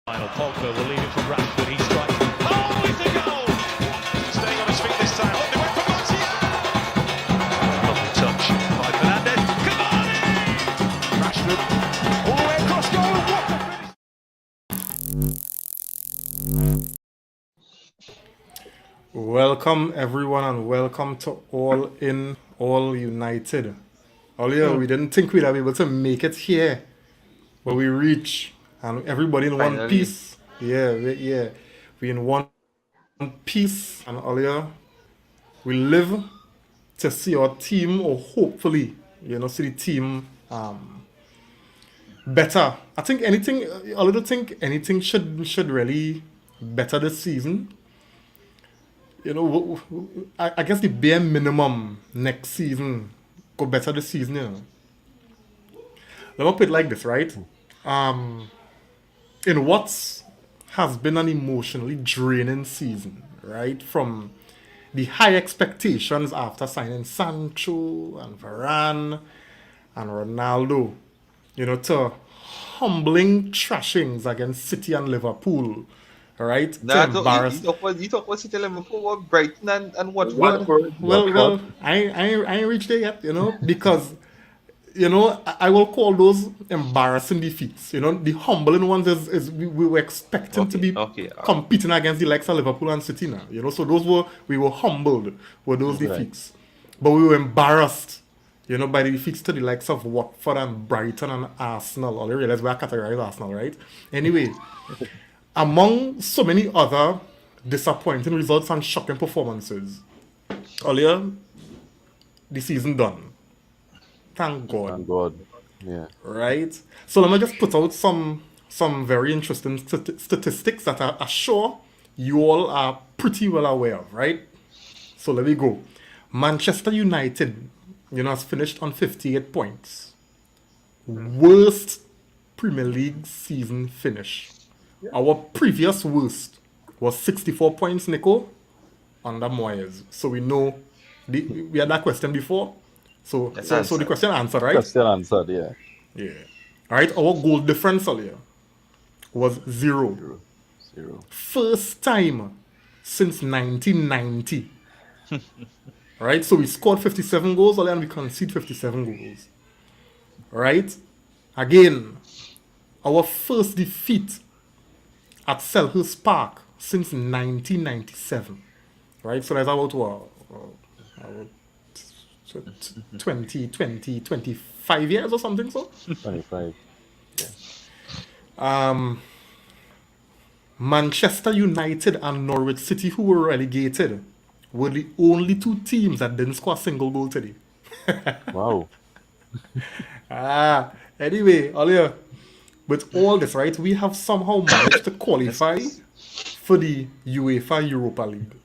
Final Pogba will leave it for Rashford. He strikes. Oh, it's a goal! Staying on his feet this time. They went for Martial. Lovely touch by Fernandez. Cavani! Rashford all the way across goal. What a finish! Welcome everyone and welcome to All In, All United. Earlier we didn't think we'd be able to make it here, but we reach and everybody in one piece. We in one piece, and earlier we live to see our team, or hopefully, see the team better. I think anything should really better this season. I guess the bare minimum next season go better this season. Let me put it like this, right? In what has been an emotionally draining season, right? From the high expectations after signing Sancho and Varane and Ronaldo, to humbling trashings against City and Liverpool, right? Nah, to embarrass. you talk about City, Liverpool, what Brighton and what Well, I ain't reached there yet, because, I will call those embarrassing defeats. The humbling ones is we were expecting to be competing against the likes of Liverpool and City now, so we were humbled with those defeats. But we were embarrassed, by the defeats to the likes of Watford and Brighton and Arsenal. Already realize we are categorized Arsenal, right? Anyway, among so many other disappointing results and shocking performances, earlier, the season done. Thank God. Thank God. Yeah. Right? So let me just put out some very interesting statistics that I'm sure you all are pretty well aware of, right? So let me go. Manchester United, has finished on 58 points. Worst Premier League season finish. Our previous worst was 64 points, Nico, under Moyes. So we know we had that question before. So the question answered, right? Question answered, yeah. Yeah. All right. Our goal difference earlier was zero. First time since 1990. All right. So we scored 57 goals earlier and we conceded 57 goals. All right. Again, our first defeat at Selhurst Park since 1997. Right. So that's about 25 years or something, so 25. Yeah. Manchester United and Norwich City, who were relegated, were the only two teams that didn't score a single goal today. Wow. Anyway, earlier, with all this, right, we have somehow managed to qualify for the UEFA Europa League.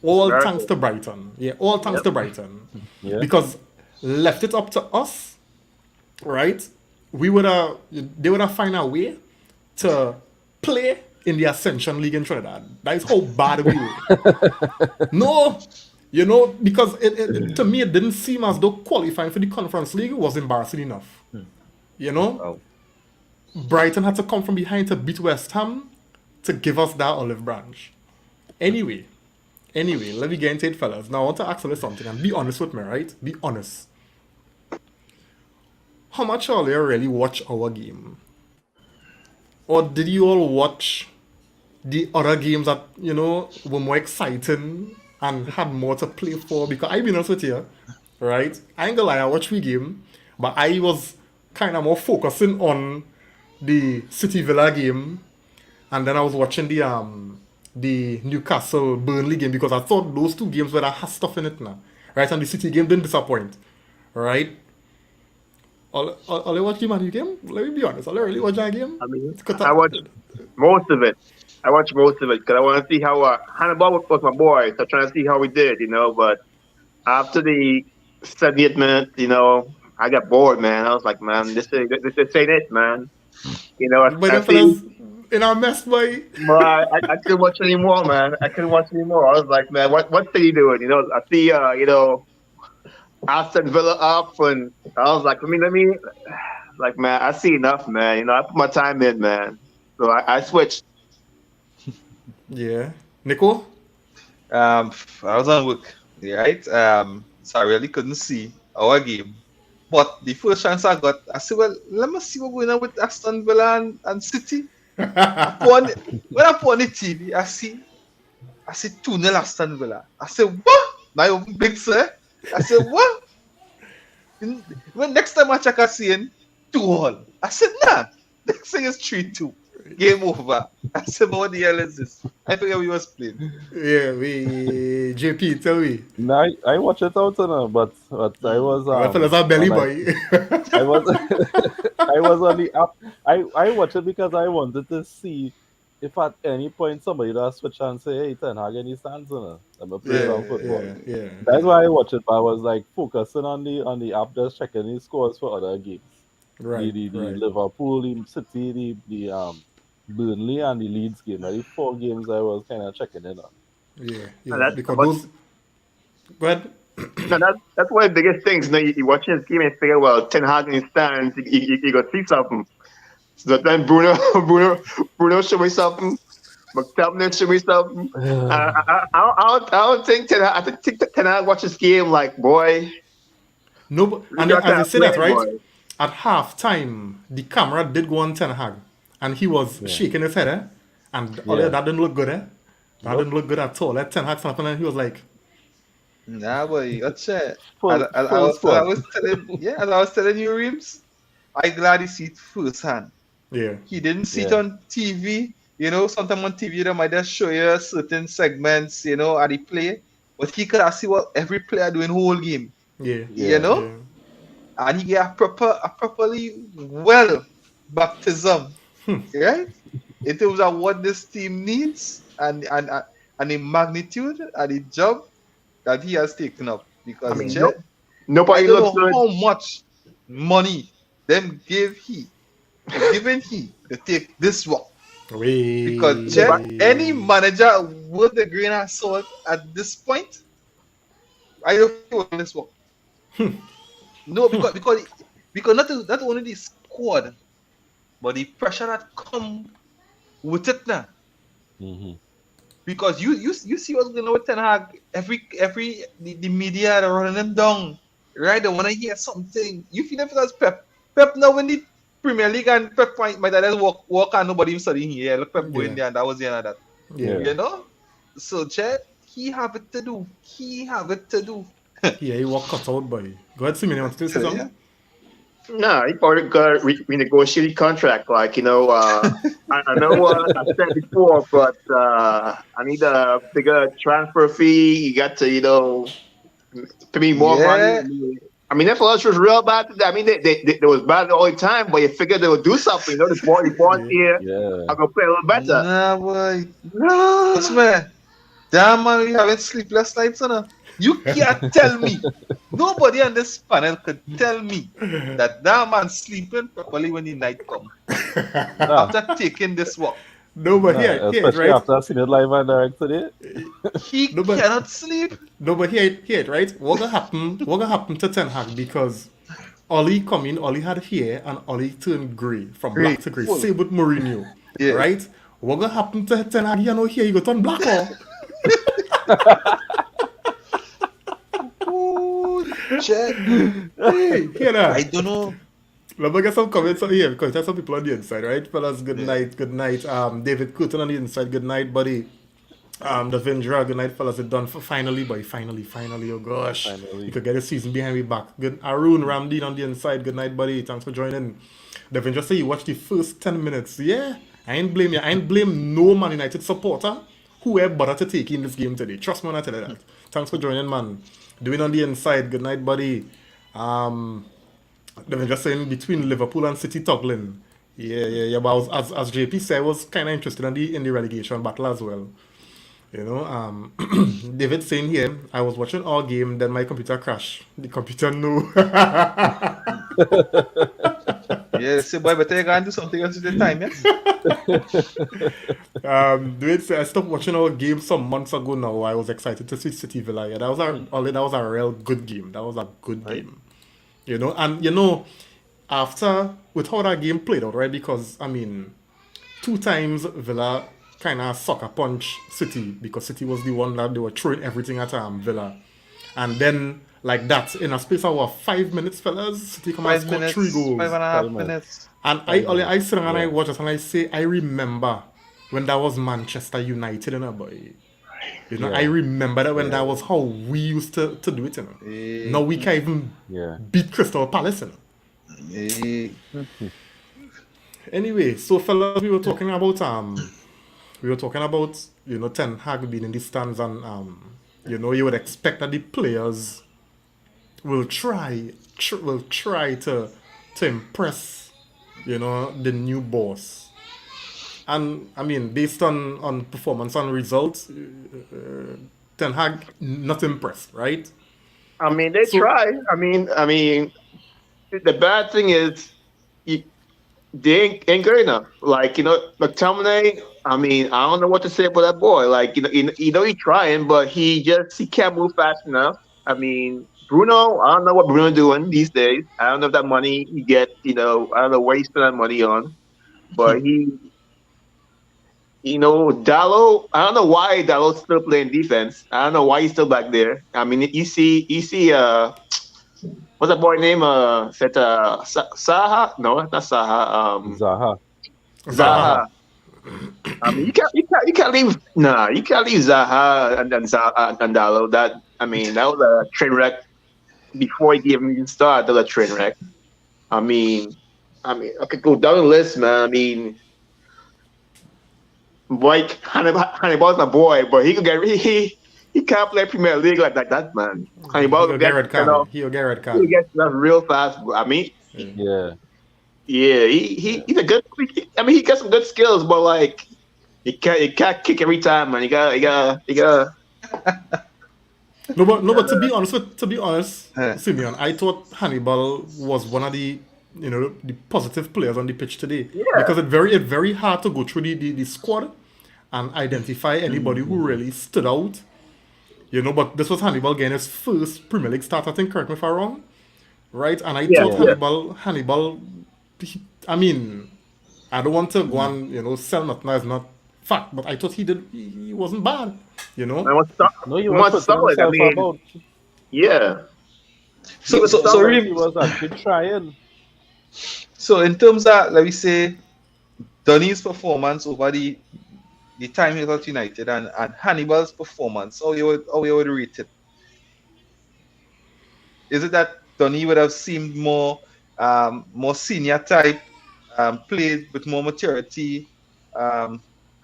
All thanks to Brighton. Yeah, all thanks to Brighton. Yeah. Because left it up to us, right? They would have found a way to play in the Ascension League in Trinidad. That is how bad we were. No, because to me it didn't seem as though qualifying for the Conference League was embarrassing enough. Brighton had to come from behind to beat West Ham to give us that olive branch. Anyway, let me get into it, fellas. Now, I want to ask you something, and be honest with me, right? Be honest. How much all you really watch our game? Or did you all watch the other games that, were more exciting and had more to play for? Because I'll be honest with you, right? I ain't gonna lie, I watched the game, but I was kind of more focusing on the City Villa game, and then I was watching the Newcastle Burnley game because I thought those two games were that has stuff in it now, right? And the City game didn't disappoint, right? All I watch the Man U game. Let me be honest. All I really watch that game. I mean, I watched most of it. Because I want to see how Hannibal was my boy, so trying to see how we did, But after the 70th minute, I got bored, man. I was like, man, this ain't it, man. In our mess, boy. I couldn't watch anymore, man. I was like, man, what's he doing? I see, Aston Villa up, and I was like, let me, like, man, I see enough, man. I put my time in, man. So I switched. Yeah. Nico? I was on work, right? So I really couldn't see our game. But the first chance I got, I said, well, let me see what's going on with Aston Villa and City. When I put on the TV, I see 2-0 Aston Villa. I said, what? Now you're big, sir. I said, what? When next time I check, I see 2-all. I said, nah. Next thing is 3-2. Game over. I said, but what the hell is this? I forget we was playing. Yeah, we JP, tell me. No, I watch it out, but I was That fella's a belly boy. I was I was on the app. I watched it because I wanted to see if at any point somebody does switch and say, "Hey, Ten Hag, any stands on it? Let me play yeah, some football." yeah. That's why I watched it. But I was like focusing on the app, just checking the scores for other games. Right, The right. Liverpool, the City, the Burnley, and the Leeds game. Are the four games I was kind of checking in on. Yeah, And yeah. Because those. Go ahead. no, that's one of the biggest things. You know, you watch his game and figure, well, Ten Hag in his stands, he got see something. So then Bruno show me something. McTominay show me something. I don't think Ten Hag. I think Ten Hag watches game like, boy. No, but, and got as that you say that, play, right? boy. At half time, the camera did go on Ten Hag, and he was shaking his head, and that didn't look good, That didn't look good at all. That Ten Hag snapping, and he was like, Nah, boy, that's it. Full As squad. I was telling you, Reeves, I glad he see it firsthand. yeah, He didn't see it Yeah. on TV. You know, sometimes on TV they might just show you certain segments, you know, at the play. But he could see what every player doing whole game. yeah, You know? yeah. And he get a properly well baptism. Right? In terms of what this team needs and the magnitude and the job that he has taken up. Because I mean, Chet, I nobody don't looks know good. how much money them given he to take this work. Because Chet, any manager with the grain of salt at this point, I don't feel this work. No, because not only the squad, but the pressure that come with it now. Mm-hmm. Because you see what's going on with Ten Hag. The media are running them down. Right? They want to hear something. You feel if that's Pep. Pep now when the Premier League and Pep might just walk and nobody even studying here. Look, Pep going there and that was the end of that. Yeah. You know? So Chet, he have it to do. Yeah, he walked cut out, boy. Go ahead, Simon, you want to say something? Yeah. No, he probably got to renegotiate the contract. Like, you know, I know what I said before, but I need a bigger transfer fee. You got to, you know, pay me more money. I mean, that was real bad. I mean, they was bad all the time, but you figured they would do something. You know, the ball here, I'm going to play a little better. Nah, boy. No. Man. Damn, man, we having sleepless nights, son. You can't tell me. Nobody on this panel could tell me that man sleeping properly when the night come. After taking this walk. No, but especially right? after seeing it live and direct today. He cannot sleep. No, but here, right? What gonna happen to Ten Hag? Because Ollie come in, Ollie had hair, and Ollie turned grey, from black to grey. Same with Mourinho, right? What gonna happen to Ten Hag? You know, here you go turn black or? Hey, hear that? I don't know. Let me get some comments on here because there's some people on the inside, right? Fellas, good night. David Cooten on the inside, good night, buddy. The Vindra, good night, fellas. It's done for finally, boy. Finally, oh gosh. You could get a season behind me back. Good Arun Ramdeen on the inside, good night, buddy. Thanks for joining. The Vindra say you watched the first 10 minutes. Yeah, I ain't blame you. I ain't blame no Man United supporter whoever bothered to take in this game today. Trust me when I tell you that. Thanks for joining, man. Doing on the inside, good night, buddy. They were just saying between Liverpool and City toggling. Yeah. But as JP said, I was kind of interested in the relegation battle as well. You know, David saying here, I was watching all game, then my computer crashed. The computer no. Yeah, so boy, but you can do something else with the time, yeah? David said, I stopped watching our game some months ago now. I was excited to see City Villa. Yeah, that was a real good game. That was a good game. You know, and you know, after with how that game played out, right? Because I mean, 2 times Villa kind of sucker punch City because City was the one that they were throwing everything at Villa. And then, like that, in a space of 5 minutes, fellas, City come and 5 score minutes, 3 goals. 5.5 minutes. And I sit down and I watch it and I say, I remember when that was Manchester United, you know, boy. You know, I remember that when that was how we used to do it, you know. Now we can't even beat Crystal Palace, you know. Anyway, so fellas, we were talking about you know, Ten Hag being in the stands, and you know, you would expect that the players will try to impress, you know, the new boss. And I mean, based on performance and results, Ten Hag not impressed, right? I mean, they try. I mean, the bad thing is they ain't good enough. Like, you know, McTominay, I mean, I don't know what to say about that boy. Like, you know he's trying, but he can't move fast enough. I mean, Bruno, I don't know what Bruno doing these days. I don't know if that money he get, you know, I don't know what he spend that money on. But you know, Dallo, I don't know why Dallo's still playing defense. I don't know why he's still back there. I mean, you see what's that boy name? Saha? No, not Saha. Zaha. I mean, you can't leave. Nah, you can't leave Zaha and Dallo. That was a train wreck before he even started. That was a train wreck. I mean, I could go down the list, man. I mean, Mike Hannibal's my boy, but he can't play Premier League like that, man. Hannibal He'll get red card. He gets that real fast. I mean, he's a good. I mean, he got some good skills, but like, he can't kick every time, man. You gotta. No, but to be honest, Simeon, I thought Hannibal was one of the, you know, the positive players on the pitch today, because it's very hard to go through the squad and identify anybody who really stood out, you know. But this was Hannibal getting his first Premier League start, I think. Correct me if I'm wrong, right? And I thought Hannibal. I mean, I don't want to go and, you know, sell nothing as not fact, but I thought he wasn't bad, you know. He was solid. I mean, yeah. So he was actually trying. So in terms of, let me say, Donny's performance over the time he was at United and Hannibal's performance, how you would rate it? Is it that Donny would have seemed more senior type, played with more maturity,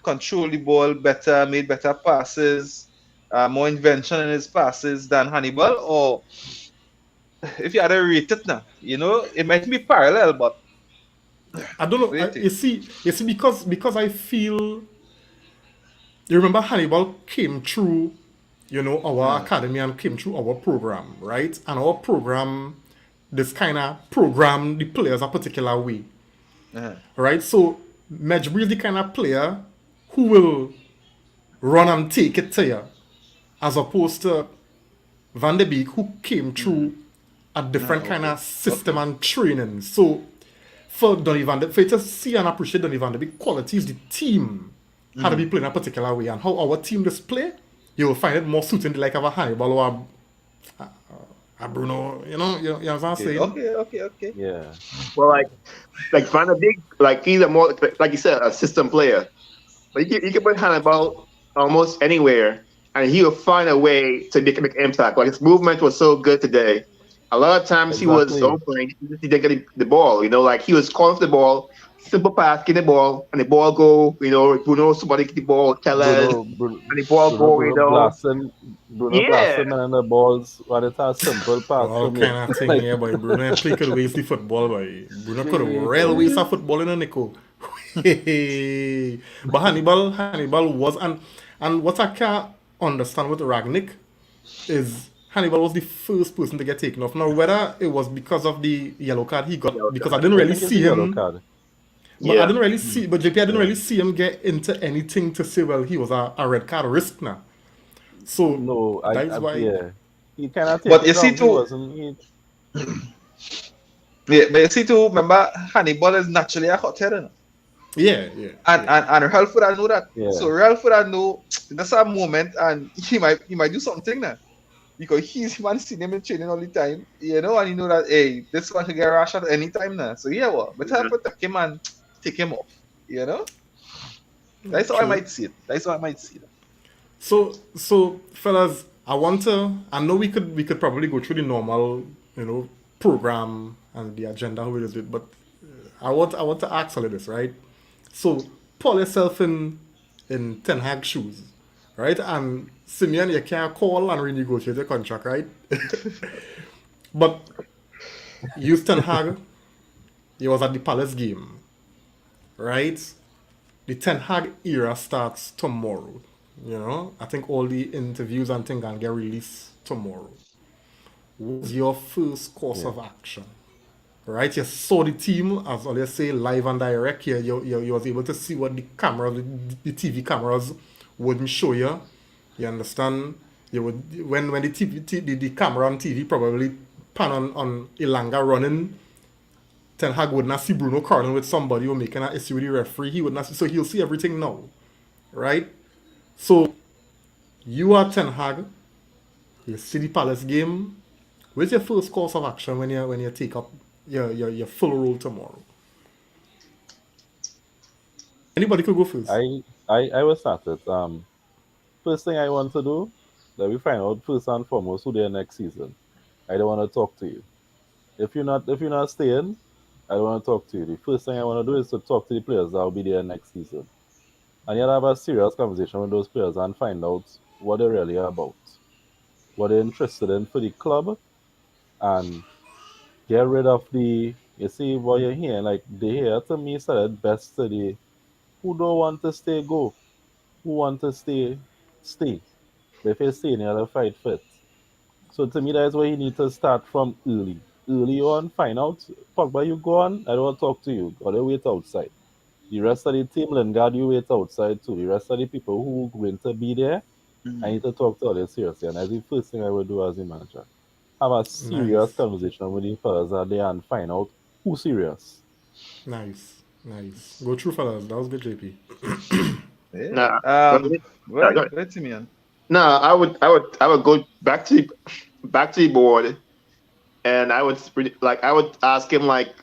control the ball better, made better passes, more invention in his passes than Hannibal? Or if you had to rate it now, you know, it might be parallel, but I don't know. You see, because I feel, you remember Hannibal came through, you know, our academy and came through our program, right? And our program, this kind of program the players a particular way, right? So Medjugorje is the kind of player who will run and take it to you, as opposed to Van de Beek, who came through a different kind of system and training. So for Donny Van de Beek, to see and appreciate Donny Van de Beek qualities, the team had to be playing a particular way, and how our team display, you will find it more suiting the like of a Hannibal or a Bruno, you know what I'm saying? Okay. Yeah. Well, like Van de Beek, like he's a more, like you said, a system player. But you can put Hannibal almost anywhere, and he will find a way to make impact. Like his movement was so good today. A lot of times he was open, he didn't get the ball. You know, like he was calling for the ball, simple pass, get the ball, and the ball go. You know, Bruno, somebody get the ball, Tellez, and the ball go. You know, blasting and the balls. When it has simple pass. All kind of thing here, boy. Bruno actually could waste the football, boy. Bruno could have real waste of football in a Nico. But Hannibal was, and what I can't understand with Ragnick is Hannibal was the first person to get taken off. Now, whether it was because of the yellow card he got, because I didn't really see him. But I didn't really see, but JP, I didn't really see him get into anything to say, well, he was a red card risk now. So no, that's why. Yeah, he cannot. But you see too. Yeah, but you see too. Remember, Hannibal is naturally a hot header. Yeah, yeah, And yeah. and Ralph would know that. So Yeah. Ralph would know that's a moment, and he might do something now because he's man seen him in training all the time, and you know that hey, this one can get rash at any time now. So yeah, well, but I Mhm. protect him and take him off. You know, that's how I True. might see it. That's how I might see it. So fellas, I want to. I know we could probably go through the normal, program and the agenda how it is, but I want to ask all of this, right? So pull yourself in Ten Hag shoes, right? And Simeon, you can't call and renegotiate your contract, right? But use Ten Hag, he was at the Palace game, right? The Ten Hag era starts tomorrow. I think all the interviews and things can get released tomorrow. What's your first course Yeah. of action? Right, you saw the team, as always say, live and direct. You was able to see what the cameras, the TV cameras wouldn't show you. You understand? You would when the the camera on TV probably pan on Ilanga running. Ten Hag would not see Bruno Cardinal with somebody who making an issue with the referee. He would not see, so he'll see everything now, right? So you are Ten Hag. You see the Palace game. Where's your first course of action when you take up your full role tomorrow? Anybody could go first. I will start it. First thing I want to do, let me find out first and foremost who they are next season. I don't want to talk to you. If you're not staying, I don't want to talk to you. The first thing I want to do is to talk to the players that will be there next season. And you have a serious conversation with those players and find out what they're really about, what they're interested in for the club, and get rid of the you see what you're hearing, like they hear to me said it best to the who don't want to stay go, who want to stay. But if you stay in the fight fit. So to me that's where you need to start from early. Early on, find out Pogba you go on, I don't want to talk to you, or they wait outside. The rest of the team, Lingard, you wait outside too. The rest of the people who going to be there, I need to talk to them seriously. And that's the first thing I will do as a manager. Have a serious Nice, conversation with the fellas out there and find out who's serious. nice. Go through, fellas. That was good, JP. Yeah. Nah, go ahead. Go Yeah, go ahead, ahead. go ahead, Simeon. No, I would go back to the board, and I would ask him like,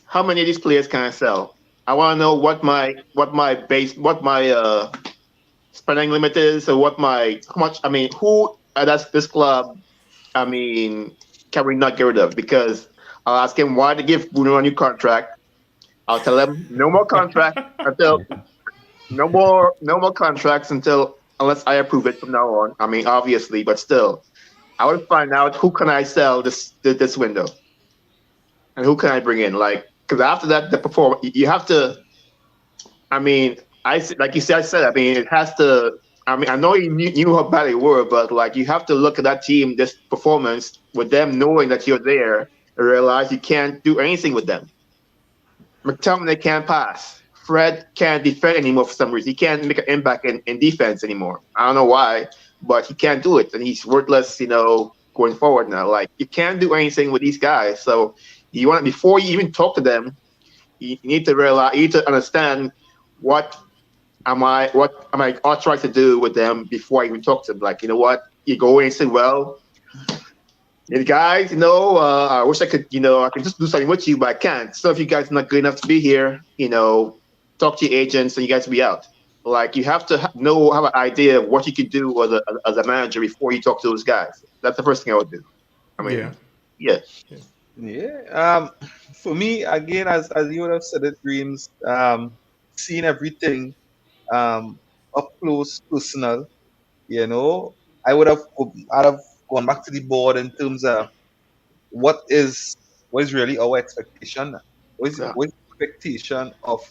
how many of these players can I sell? I want to know what my spending limit is, or what my how much. I mean, who that's this club. I mean, can we not get rid of? Because I'll ask him why to give Bruno a new contract. I'll tell him no more contract until no more contracts until unless I approve it from now on. I mean, obviously, but still, I would find out who can I sell this window and who can I bring in. Like, because after that, the perform you have to. I mean, like you said, I mean, it has to. I mean, I know you knew how bad they were, but like you have to look at that team, this performance with them knowing that you're there, and realize you can't do anything with them. McTominay can't pass. Fred can't defend anymore for some reason. He can't make an impact in defense anymore. I don't know why, but he can't do it, and he's worthless. Going forward now, like you can't do anything with these guys. So you want before you even talk to them, you need to realize, you need to understand what what am I authorized to do with them before I even talk to them. Like, you know what, you go in and say, well, hey, guys, I wish I could just do something with you, but I can't. So if you guys are not good enough to be here, talk to your agents and you guys will be out. Like you have to have an idea of what you could do as a manager before you talk to those guys. That's the first thing I would do. I Yeah. mean, yeah, Yeah. For me, again, as you would have said it, dreams. Seeing everything up close, personal. You know, I'd have gone back to the board in terms of what is really our expectation. yeah, What is the expectation of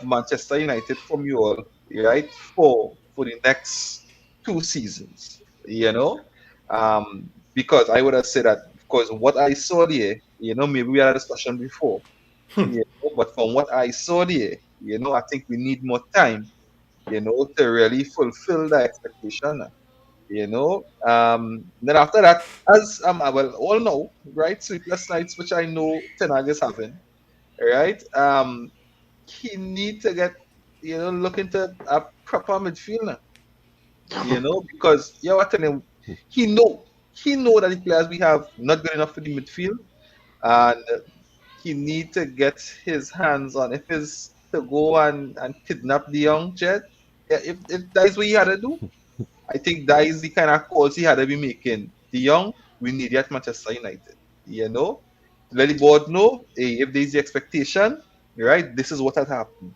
Manchester United from you all, right? For the next 2 seasons, because I would have said that because what I saw there, maybe we had a discussion before, but from what I saw there, I think we need more time, to really fulfill the expectation. Then after that, as well, all know, right? Sleepless nights, which I know Tenag is having, right? he need to get, look into a proper midfielder. Because you know what telling him, he know that the players we have not good enough for the midfield, and he need to get his hands on, if it's to go and kidnap the young Jed. Yeah, if that is what he had to do, I think that is the kind of calls he had to be making. The young, we need at Manchester United. Let the board know, hey, if there's the expectation, right, this is what had happened.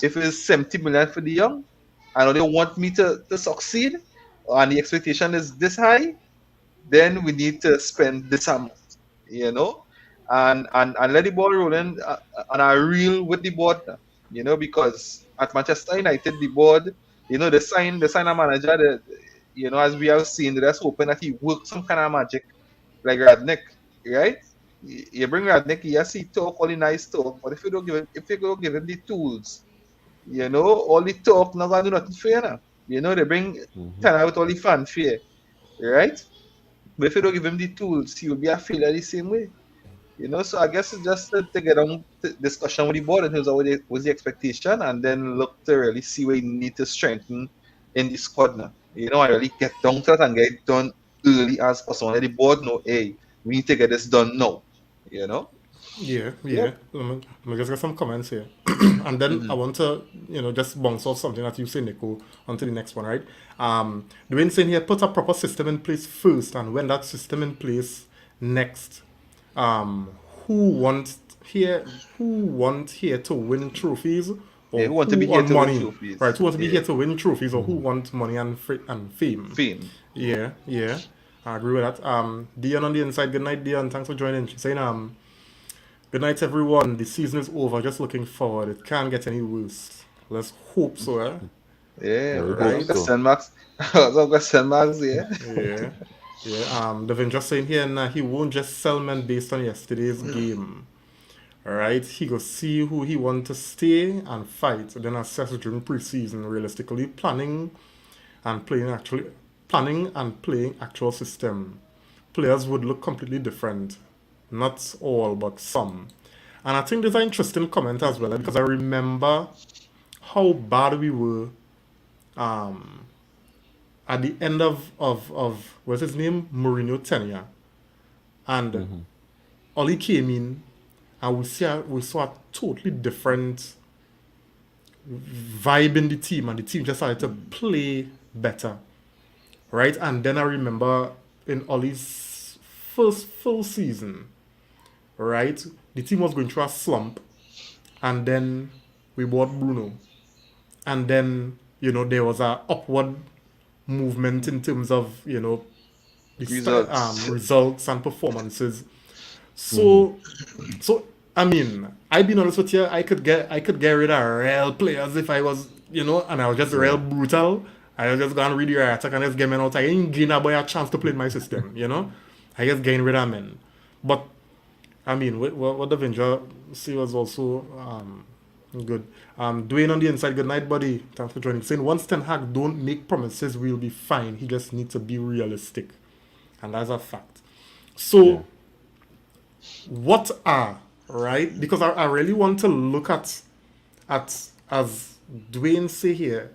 If it's 70 million for the young, I know they want me to succeed, and the expectation is this high, then we need to spend this amount, and let the ball roll in, and I reel with the board, because at Manchester United, the board, they sign a manager that, as we have seen, they're just hoping that he works some kind of magic, like Radnick, right? You bring Radnick, yes, he talk all the nice talk, but if you don't give him the tools, all the talk not gonna do nothing for you now. They bring Ten out all the fanfare, right? But if you don't give him the tools, he will be a failure the same way. So I guess it's just to get on discussion with the board in terms of what was the expectation, and then look to really see where you need to strengthen in the squad now. I really get down to that and get it done early as possible. Let the board know, hey, we need to get this done now. Yeah. Yep. Let me just get some comments here. And then I want to, just bounce off something that you say, Nico, onto the next one, right? Dwayne saying here, put a proper system in place first, and when that system in place next, who want here to win trophies, or who want to be here to money, win trophies. right? Who want to be here to win trophies, or who want money and fame? Fame. Yeah, I agree with that. Dion on the inside. Good night, Dion. Thanks for joining. She's saying, good night, everyone. The season is over. Just looking forward. It can't get any worse. Let's hope so, eh? Yeah, right. Question marks. Question marks, yeah. Yeah. Devin just saying here, nah, he won't just sell men based on yesterday's game. Alright, he go see who he want to stay and fight, then assess during preseason, realistically planning and playing actual system. Players would look completely different. Not all, but some. And I think there's an interesting comment as well, because I remember how bad we were at the end of what's his name? Mourinho tenure. And Oli came in, and we saw a totally different vibe in the team, and the team just started to play better. Right? And then I remember in Oli's first full season, right, the team was going through a slump, and then we bought Bruno. And then, there was an upward movement in terms of, the results and performances. So I mean, I've been honest with you, I could get rid of real players if I was, and I was just real brutal. I was just going to read your attack and just get men out. I ain't giving a boy a chance to play in my system, I just getting rid of men. But I mean, what the Avenger see was also good. Dwayne on the inside, good night, buddy. Thanks for joining. Saying once Ten Hag don't make promises, we'll be fine. He just needs to be realistic, and that's a fact. So, what are right? Because I really want to look at as Dwayne say here.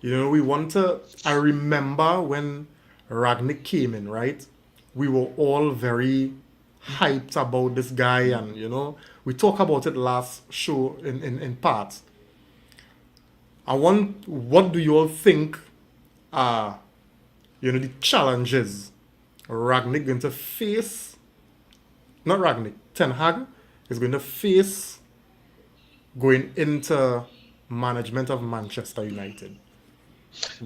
We want to. I remember when Ragnick came in, right? We were all very hyped about this guy, and we talked about it last show in part. What do you all think are the challenges Ragnick going to face? Not Ragnick, Ten Hag is going to face going into management of Manchester United.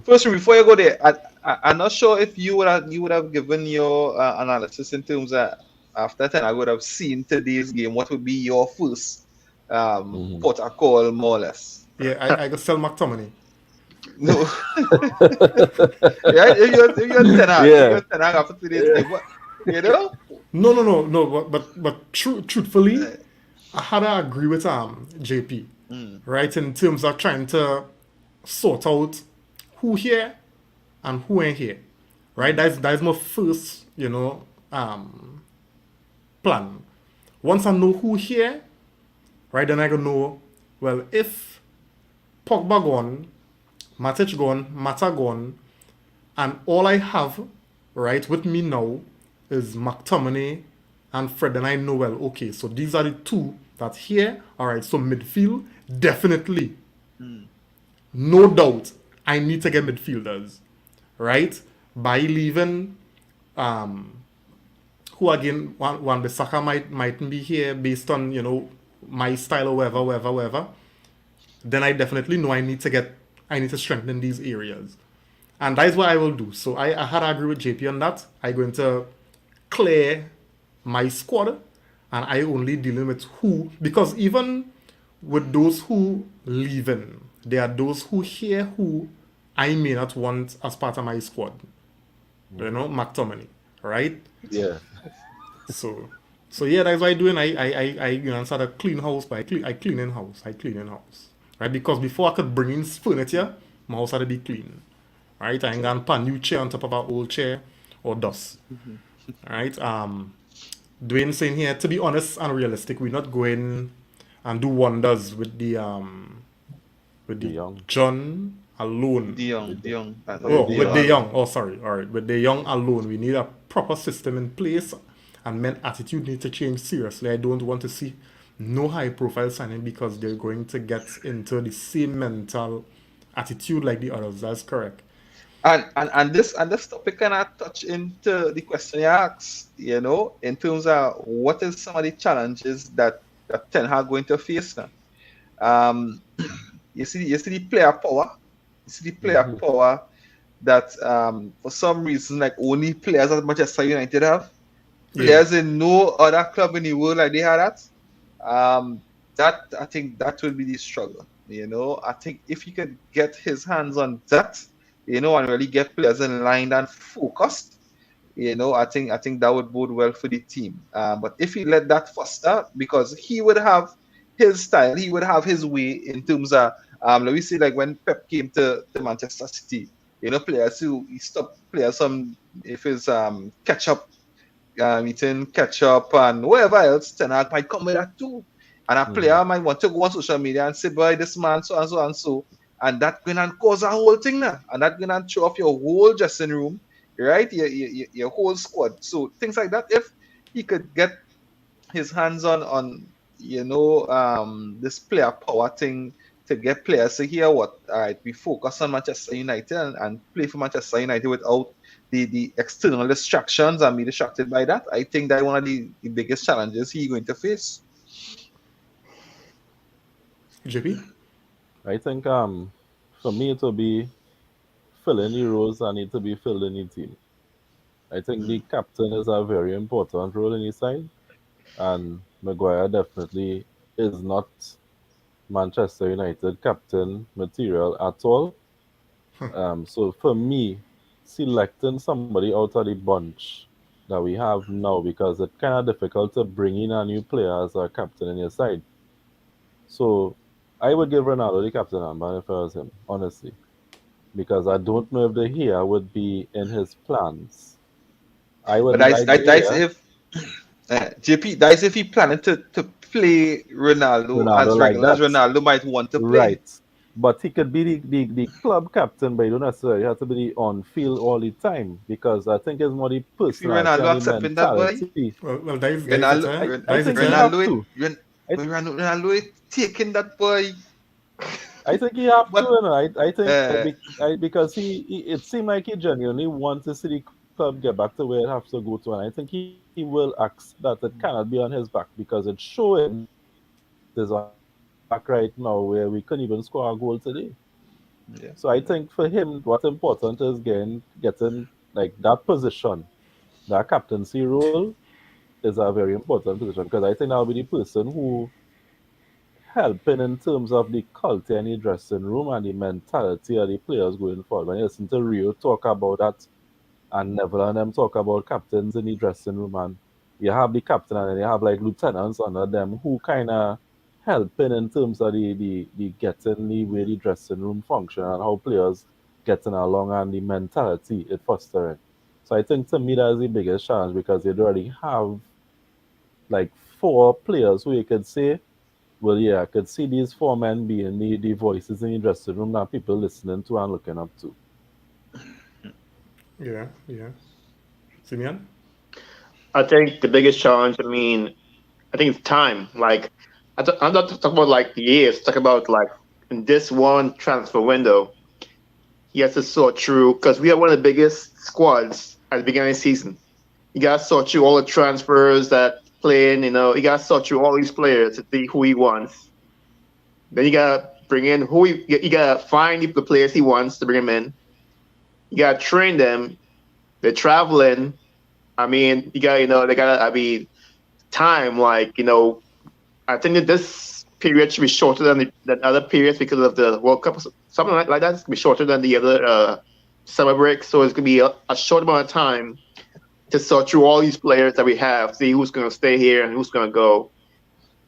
First, before you go there, I'm not sure if you would have given your analysis in terms of after 10. I would have seen today's game. What would be your first port of call, more or less? Yeah, I got sell McTominay. No, yeah. If you're 10 after today's game, No. But truthfully, I had to agree with JP, right, in terms of trying to sort out who here and who ain't here, right? That's my first, plan. Once I know who here, right, then I can know Well, if Pogba gone, Matic gone, Mata gone, and all I have right with me now is McTominay and Fred, and I know well. Okay, so these are the two that here. All right, so midfield definitely, no doubt. I need to get midfielders, right? By leaving, um, who again, Wan Bissaka mightn't be here based on my style or whatever. Then I definitely know I need to strengthen these areas. And that is what I will do. So I had to agree with JP on that. I'm going to clear my squad and I only dealing with who, because even with those who leaving, there are those who here who I may not want as part of my squad. McTominay, right? Yeah. So yeah, that's what I do, and I start a clean house, but I clean in house, right? Because before I could bring in furniture, my house had to be clean, right? I ain't gonna put a new chair on top of an old chair or dust, right? Dwayne saying here, to be honest and realistic, we're not going and do wonders with the Young. John alone. De Jong. With De Jong. Oh, sorry. All right. With De Jong alone, we need a proper system in place, and men attitude needs to change seriously. I don't want to see no high-profile signing because they're going to get into the same mental attitude like the others. That's correct. And this topic kind of touch into the question you asked, in terms of what is some of the challenges that Ten Hag going to face now. You see the player power. You see the player power that for some reason like only players at Manchester United have. Players in no other club in the world like they have that. That I think that will be the struggle. I think if he could get his hands on that, and really get players in line and focused, I think that would bode well for the team. But if he let that foster, because he would have his style, he would have his way in terms of let me say like when Pep came to Manchester City, players who he stopped players from if it's ketchup, eating ketchup and whatever else, Ten Hag might come with that too. And a player might want to go on social media and say, boy, this man so and so and so. And that going to cause a whole thing now. And that going to throw off your whole dressing room, right? Your whole squad. So things like that, if he could get his hands on this player power thing to get players to hear what, all right, we focus on Manchester United and play for Manchester United without the external distractions and be distracted by that. I think that's one of the biggest challenges he's going to face. JP? I think for me it will be filling the roles that need to be filled in the team. I think the captain is a very important role in his side, and Maguire definitely is not Manchester United captain material at all. So for me, selecting somebody out of the bunch that we have now, because it's kind of difficult to bring in a new player as a captain in your side. So I would give Ronaldo the captain armband if I was him, honestly, because I don't know if the hair would be in his plans. I would But like that's if JP, that's if he planning to play Ronaldo as like regular as that. Ronaldo might want to play. Right. But he could be the club captain, but you don't necessarily have to be on field all the time, because I think it's more the personality Ronaldo and the accepting that, boy? mentality. Well, that is I think he have to. Ronaldo is taking that, boy. I think he have But- to, and I think because it seemed like he genuinely wants to see the club get back to where it has to go to, and I think he will accept that it cannot be on his back, because it's showing there's a back right now where we couldn't even score a goal today. Yeah. So I think for him, what's important is getting like that position, that captaincy role is a very important position, because I think that'll be the person who helping in terms of the culture in the dressing room and the mentality of the players going forward. When you listen to Rio talk about that, and Neville and them talk about captains in the dressing room, and you have the captain and then you have like lieutenants under them who kind of helping in terms of the getting the way the dressing room function and how players getting along and the mentality it fostering. So I think to me that's the biggest challenge, because you already have like 4 players who you could say Well, yeah, I could see these four men being the voices in the dressing room that people listening to and looking up to. Yeah, yeah. Simeon? I think the biggest challenge. I mean, I think it's time. Like, I'm not talking about like years. Talk about like in this one transfer window, he has to sort through because we are one of the biggest squads at the beginning of the season. You got to sort through all the transfers that playing. You know, you got to sort through all these players to see who he wants. Then you got to bring in who you got to find the players he wants to bring him in. You got to train them. They're traveling. I mean, you got they got. I mean, time like I think that this period should be shorter than other periods because of the World Cup, something like that. It's gonna be shorter than the other summer break, so it's gonna be a short amount of time to sort through all these players that we have, see who's gonna stay here and who's gonna go.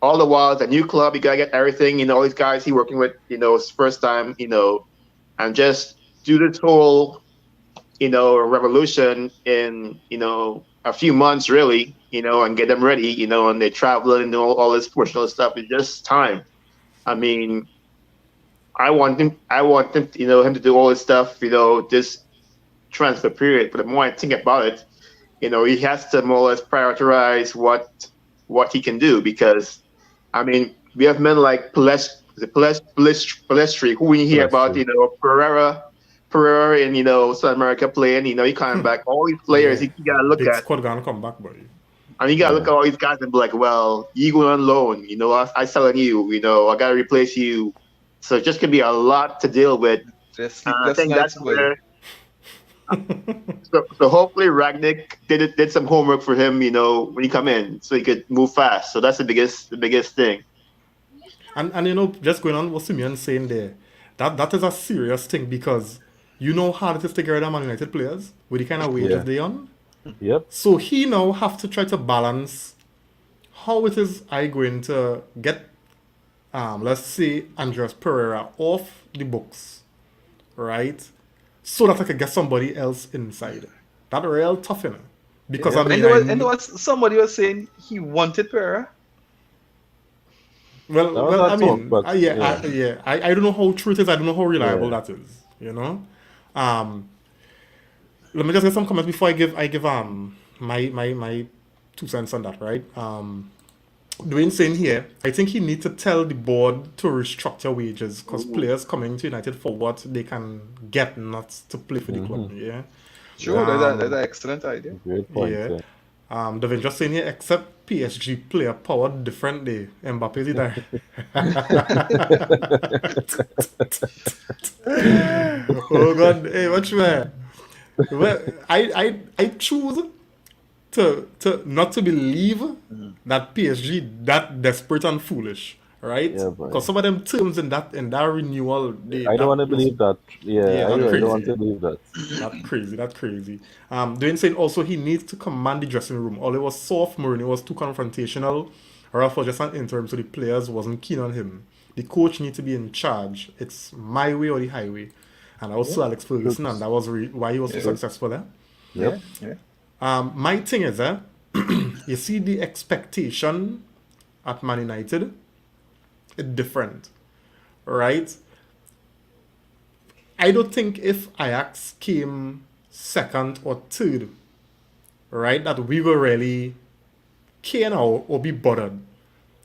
All the while, the new club, you gotta get everything. All these guys he working with, it's first time, and just do this whole, revolution in, a few months, really, and get them ready, and they travel and all this personal stuff. It's just time. I mean, I want him, him to do all this stuff, this transfer period. But the more I think about it, he has to more or less prioritize what he can do because, I mean, we have men like Palestri, who we hear about, Pereira in South America playing. He coming back. All these players you gotta look Big at. squad gonna come back, boy. And you gotta look at all these guys and be like, well, you going on loan. I selling you. I gotta replace you. So it just could be a lot to deal with. I think that's where. So hopefully Ragnick did some homework for him. When he come in, so he could move fast. So that's the biggest thing. And just going on what Simeon's saying there, that is a serious thing because how hard it is to get rid of Man United players with the kind of wages they on. Yep. So he now have to try to balance how it is I going to get, let's say, Andres Pereira off the books, right? So that I could get somebody else inside. That real tough, because I mean, and what somebody was saying he wanted Pereira. Well, I mean, but, I don't know how true it is. I don't know how reliable that is. Let me just get some comments before I give my 2 cents on that, right? Dwayne saying here, I think he needs to tell the board to restructure wages because players coming to United for what they can get, not to play for the club. Yeah. Sure, that's an excellent idea. Great point. Yeah. Devin just saying here, except PSG player power different day. Mbappe is there. Oh God, hey, what you wear? Well, I choose to not to believe that PSG that desperate and foolish, right? Yeah, because some of them terms in that renewal, I don't want to believe that. I don't want crazy. to believe that. That's crazy. Dwayne saying also he needs to command the dressing room. Although it was soft, Mourinho was too confrontational. Ralph was just an interim, so the players wasn't keen on him. The coach needs to be in charge. It's my way or the highway. And also Alex Ferguson, and that was why he was so successful there. Yep. Yeah. My thing is, you see the expectation at Man United, it's different, right? I don't think if Ajax came second or third, right, that we will really care now or be bothered.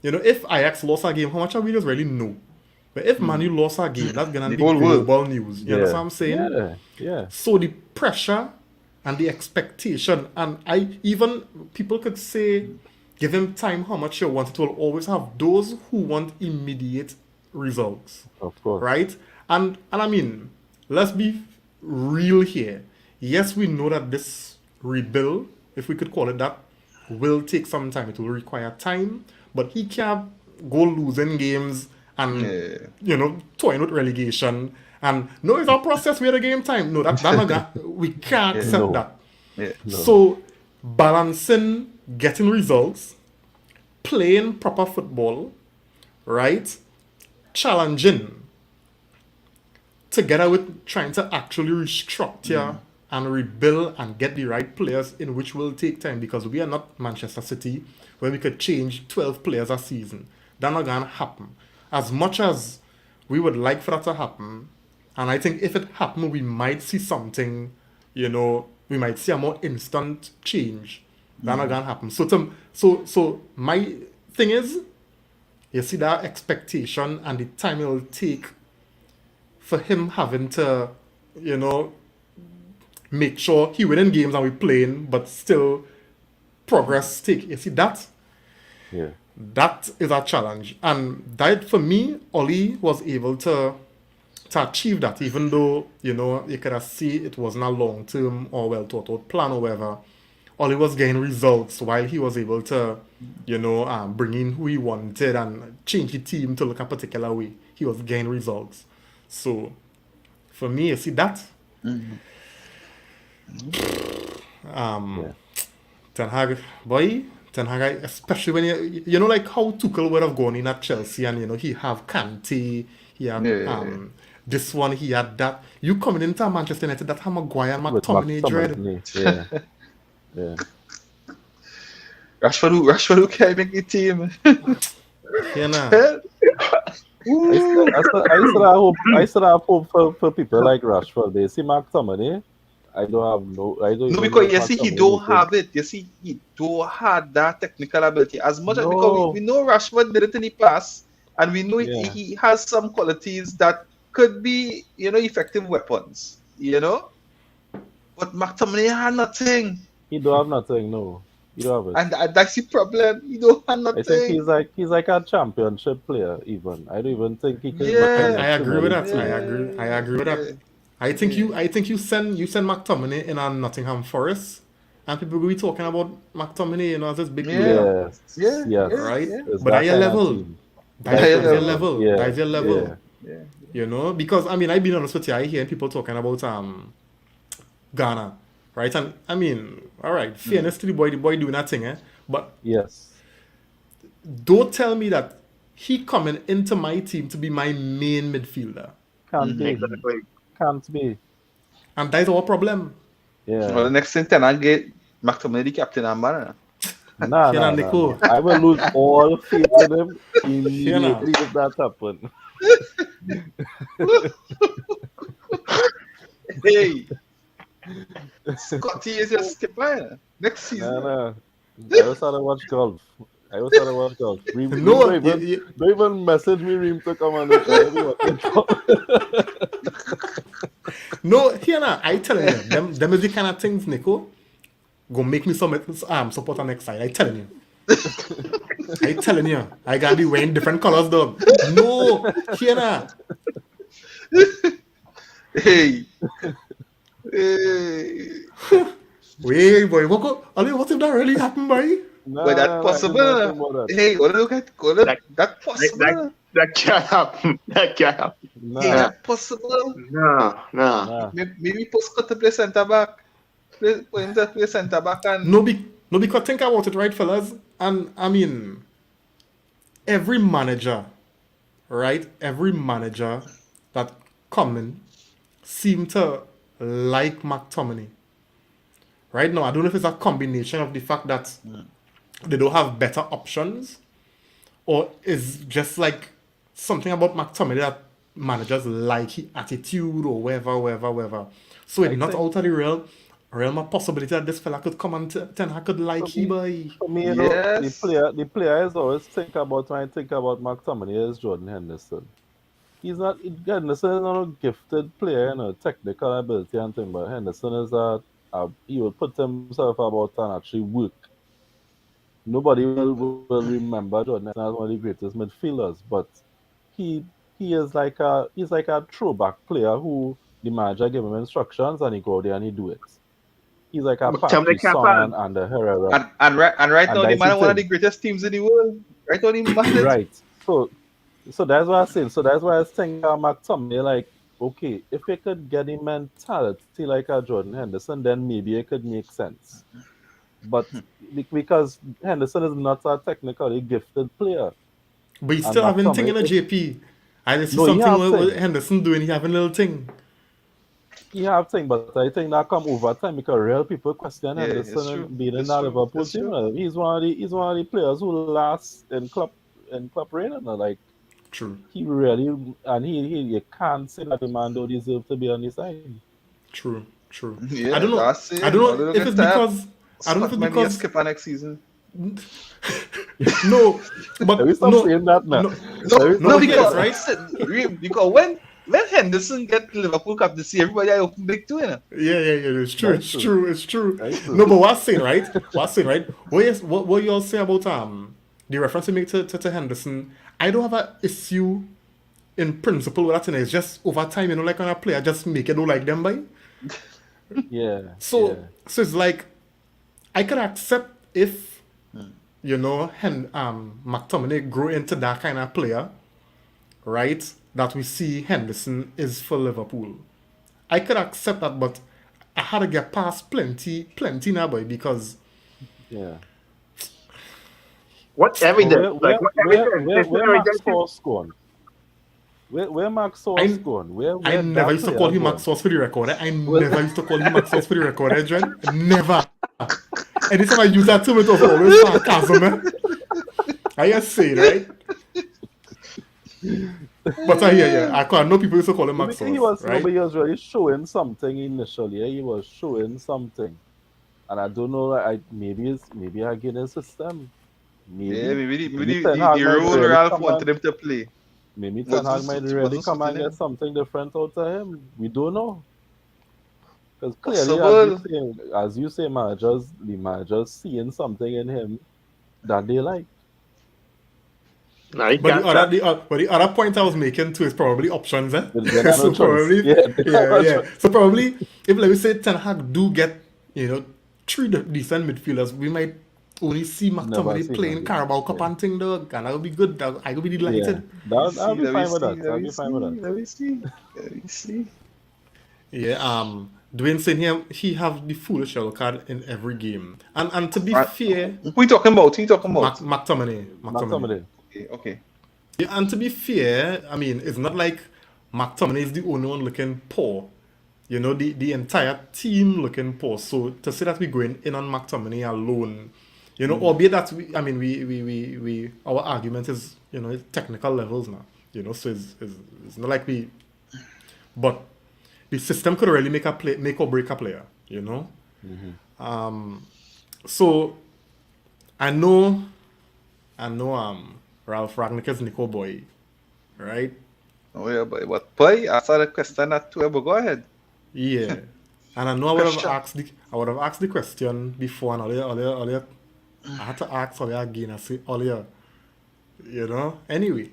If Ajax lost a game, how much are we just really know? But if Man U lost a game, that's gonna be global news. You understand what I'm saying? Yeah. So the pressure and the expectation, and people could say, give him time how much you want. It will always have those who want immediate results. Of course. Right? And I mean, let's be real here. Yes, we know that this rebuild, if we could call it that, will take some time. It will require time, but he can't go losing games and toying with relegation. And no, it's our process. We had a game time. No, that's not we can't accept that. Yeah. No. So balancing getting results, playing proper football, right? Challenging together with trying to actually restructure and rebuild and get the right players in, which will take time because we are not Manchester City where we could change 12 players a season. That not gonna happen. As much as we would like for that to happen, and I think if it happened, we might see something, we might see a more instant change. That not gonna happen. So my thing is, you see that expectation and the time it will take for him having to, make sure he winning games and we playing, but still progress take. You see that? Yeah. That is a challenge. And that for me, Oli was able to achieve that, even though, you could see it wasn't a long term or well thought out plan or whatever. Oli was getting results while he was able to, bring in who he wanted and change the team to look a particular way. He was getting results. So for me, you see that? Ten Hag, especially when like how Tuchel would have gone in at Chelsea and he have Kante, he had this one, he had that. You coming into Manchester United that have Maguire and McTominay dread. Yeah. Rashford who can't make the team. I still have hope for people like Rashford. They see McTominay. I don't because you see he don't have it. You see he don't have that technical ability as much as because we know Rashford did it in the past, and we know he has some qualities that could be effective weapons. But McTominay had nothing. He don't have nothing. No, he don't have it. And that's the problem. He don't have nothing. I think he's like a championship player. Even I don't even think he can. I agree with that. I agree with that. I think you send McTominay in a Nottingham Forest, and people will be talking about McTominay, as this big player. Yes. Right? It's but that's your level. That's your level. Yeah. That's your level. Yeah. Because I've been honest with you, I hear people talking about Ghana, right? And all right, fairness to the boy doing that thing, but yes, don't tell me that he coming into my team to be my main midfielder. Can't be. And that's our problem. Yeah. Well, the next thing I get McTominay the captain and man. Nah. I will lose all faith in him immediately if that happens. Hey, Scotty is a skipper next season. Nah. I was trying to watch golf. Reem, don't even message me, Reem, to come on the show. No, I telling you, them is the kind of things, Nico, go make me support on next side. I telling you. I gotta be wearing different colors, dog. No, Hey. Wait, boy, what if that really happened, boy? But that's possible. Hey, look at that possible. That can't happen. Nah. Hey, that's possible. No. Maybe Postcott to play centre back. Put him to play centre back and No, because think about it, right, fellas? And every manager that come in seem to like McTominay. Right now, I don't know if it's a combination of the fact that they don't have better options, or is just like something about McTominay that managers like his attitude or whatever. So it's not out of the realm of possibility that this fella could come and Ten Hag could like him. For me, the players always think about when I think about McTominay is Jordan Henderson. Henderson is not a gifted player, technical ability and thing, but Henderson is he will put himself about and actually work. Nobody will remember Jordan as one of the greatest midfielders, but he is like a throwback player who the manager give him instructions and he go there and he do it. He's like a Patrick Son and a Herrera. And right now the man is one of the greatest teams in the world. Right now the man. Right. So that's what I'm saying. So that's why I was thinking McTominay, like, okay, if we could get a mentality like a Jordan Henderson, then maybe it could make sense. But because Henderson is not a technically gifted player. But he's still having thing in a JP. I see something with Henderson doing, he having a little thing. He have thing, but I think that come over time because real people question Henderson being in that Liverpool team. He's one of the players who last in club in preparation. Like True. he really and he you can't say that the man don't deserve to be on the side. True. True. I Yeah, don't know. that's I it. don't All know the if good it's time. because I don't know if Scott it's might be a because skipper next season. no, Let me but stop no, saying that now. no, Let me no. No, stop But hear saying this, because that. right? listen, because when Henderson get Liverpool Cup this year, everybody are open big too, you know. Yeah. It's true. That's It's true. true. It's true. That's No, true. but what's saying, right? What's saying, right? What you all say about the reference you make to Henderson? I don't have an issue in principle with that thing. It's just over time, like when a player just make it don't like them by. Yeah, So yeah. so it's like I could accept if McTominay grow into that kind of player, right? That we see Henderson is for Liverpool. I could accept that, but I had to get past plenty now, boy, because Yeah. What But evidence? Like what evidence? There's no where Max evidence. Source gone? Where Max Source I gone? I Where never that used to call player him Max gone? Sauce for the record. I Well, never used to call him Max Sauce for the record, John. Never. Anytime I use that term, it was always sarcasm. I just say it, right? But I hear you. I know people used to call him Max because he Sauce, was no, right? but he was really showing something initially. Yeah, he was showing something, and I don't know. Maybe I get his system. Yeah, Maybe maybe Ten Hag the might role really Ralph come wanted and him to play maybe Ten Hag might really wasn't come suiting and get him. something different out of him. We don't know because clearly, Possible. as you say, the managers seeing something in him that they like. No, he But can't start. the other point I was making too is probably options, eh? But then I no So choice. probably, Yeah, they have no yeah. choice. So probably, if let me say Ten Hag do get, three decent midfielders, we might only see Never McTominay seen him playing again. Carabao Cup Yeah, and thing, dog, and that would be good. I would be yeah. delighted. I'll be Let me fine with see, that. let I'll me be fine with see, that. let me see, let me see. Yeah. Dwayne saying here he have the foolish yellow card in every game, and to be Right. fair, Who you talking about? Who you talking about? McTominay. McTominay. Okay. Yeah, and to be fair, I mean, it's not like McTominay is the only one looking poor. The entire team looking poor. So to say that we're going in on McTominay alone, albeit that we our argument is it's technical levels now. So it's not like but the system could really make or break a player. So I know Ralph Ragnick is Nico Boy, right? Oh yeah, but boy, I saw the question that too, but go ahead. Yeah. And I know Question. I would have asked the question before and all I had to ask all again. I say all Anyway,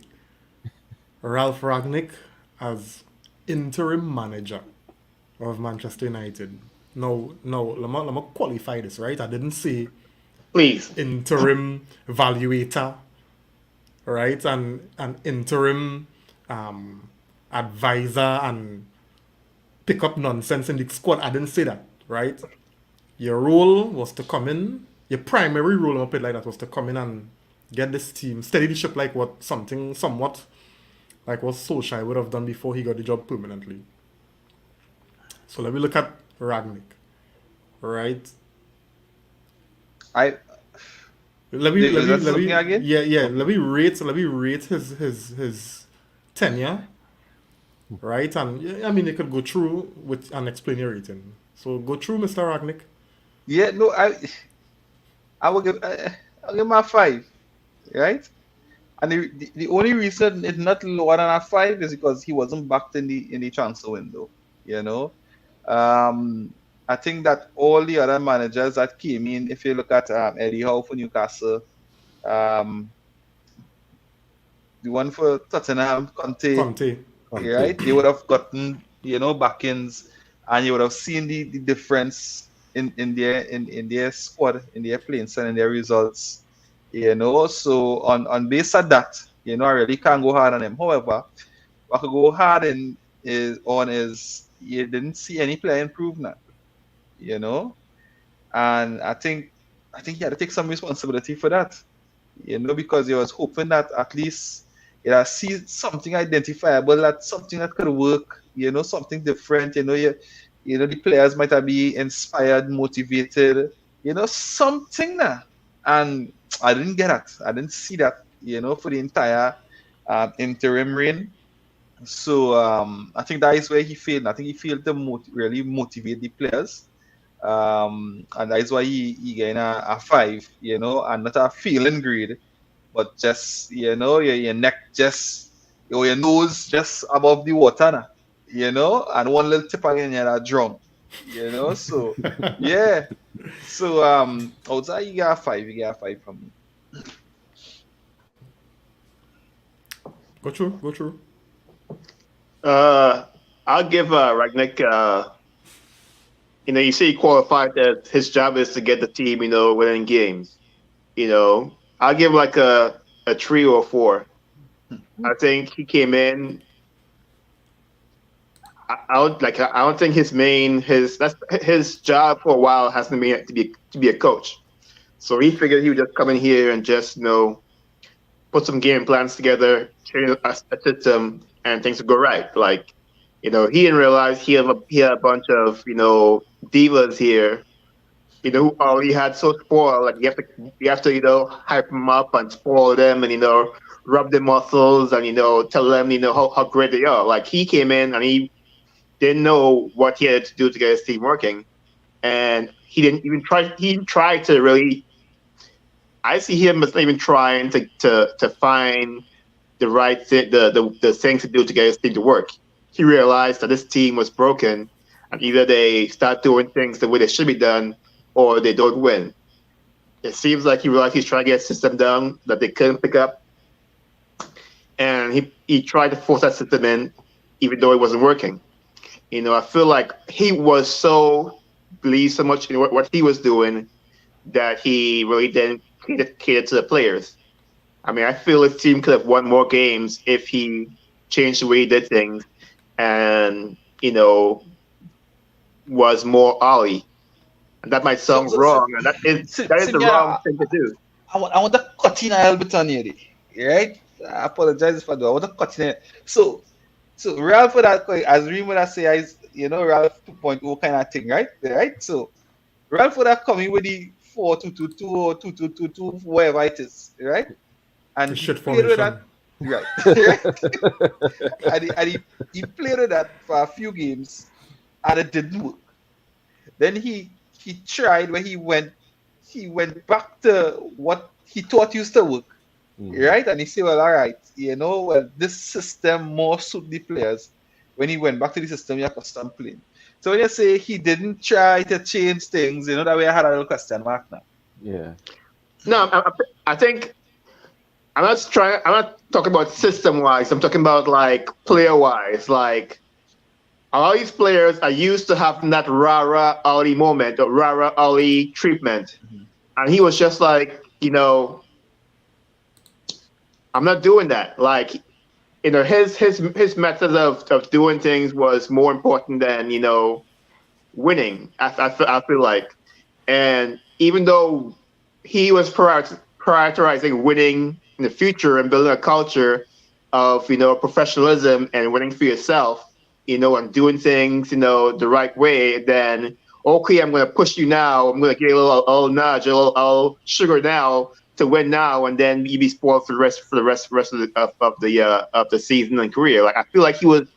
Ralph Ragnick as interim manager of Manchester United. No, let me qualify this, right? I didn't say Please. interim evaluator, right? And an interim advisor and pick up nonsense in the squad. I didn't say that, right? Your role was to come in. Your primary role, I'll put it like that, was to come in and get this team steady the ship like somewhat like what Solskjaer would have done before he got the job permanently. So let me look at Ragnick, right? I Let me is that looking again? yeah. Okay. Let me rate his tenure, right? And yeah, I mean, you could go through with and explain your rating. So go through, Mr. Ragnick. Yeah, no, I'll give him a 5, right? And the only reason it's not lower than a 5 is because he wasn't backed in the transfer window. You know, I think that all the other managers that came in, if you look at Eddie Howe for Newcastle, um, the one for Tottenham, Conte, Conte. Conte. right? They would have gotten backings, and you would have seen the difference in their squad, in their playing style, in their results. So on base of that, I really can't go hard on them. However, what I could go hard is you didn't see any player improvement, and I think you had to take some responsibility for that, because you was hoping that at least you see something identifiable, that something that could work, something different, the players might have be inspired, motivated, something now. And I didn't get that. I didn't see that. for the entire interim reign. So I think that is where he failed. I think he failed to really motivate the players. And that is why he gained a 5, and not a feeling grade, but just, your neck just, or your nose just above the water, and one little tip again, you're drunk, so yeah. So outside you got a 5, from me. Go through. I'll give Ragnick. You say he qualified that his job is to get the team, winning games. I'll give like a 3 or 4. I think he came in. I don't think his job for a while hasn't been to be a coach. So he figured he would just come in here and just put some game plans together, change a system, and things would go right. Like, he didn't realize he had a bunch of divas here, who already had so spoiled. Like you have to hype them up and spoil them, and rub their muscles and tell them how great they are. Like he came in and he didn't know what he had to do to get his team working, and he didn't even try. He tried to really. I see him as even trying to find the right thing, the things to do to get his team to work. He realized that this team was broken, and either they start doing things the way they should be done, or they don't win. It seems like he realized he's trying to get a system down that they couldn't pick up, and he tried to force that system in, even though it wasn't working. I feel like he was believed so much in what he was doing that he really didn't cater to the players. I mean, I feel his team could have won more games if he changed the way he did things and, was more Ollie. And that might sound wrong, and that is the wrong thing to do. I want to cut in a little bit on here, right? I apologize for that. I want to cut in. So Ralph for that, as Remo say, is Ralph 2.0 kind of thing, right? Right. So Ralph for that coming with the 4-2-2-2 or 2-2-2-2, whatever it is, right? And Shit he played with formation. that, right? and he played with that for a few games, and it didn't work. Then he tried when he went back to what he thought used to work, right? And he said, well, all right, this system more suit the players. When he went back to the system, he accustomed playing. So when you say he didn't try to change things, that way I had a little question mark now. Yeah. No, I think I'm not talking about system-wise. I'm talking about like player-wise. Like all these players are used to having that rah-rah Ollie moment or rah-rah Ollie treatment, and he was just like, I'm not doing that. Like, his method of doing things was more important than winning. I feel like, and even though he was prioritizing winning in the future and building a culture of professionalism and winning for yourself, and doing things the right way, then okay, I'm going to push you now. I'm going to give you a little nudge, a little sugar now to win now, and then you be spoiled for the rest of the season and career. Like I feel like he was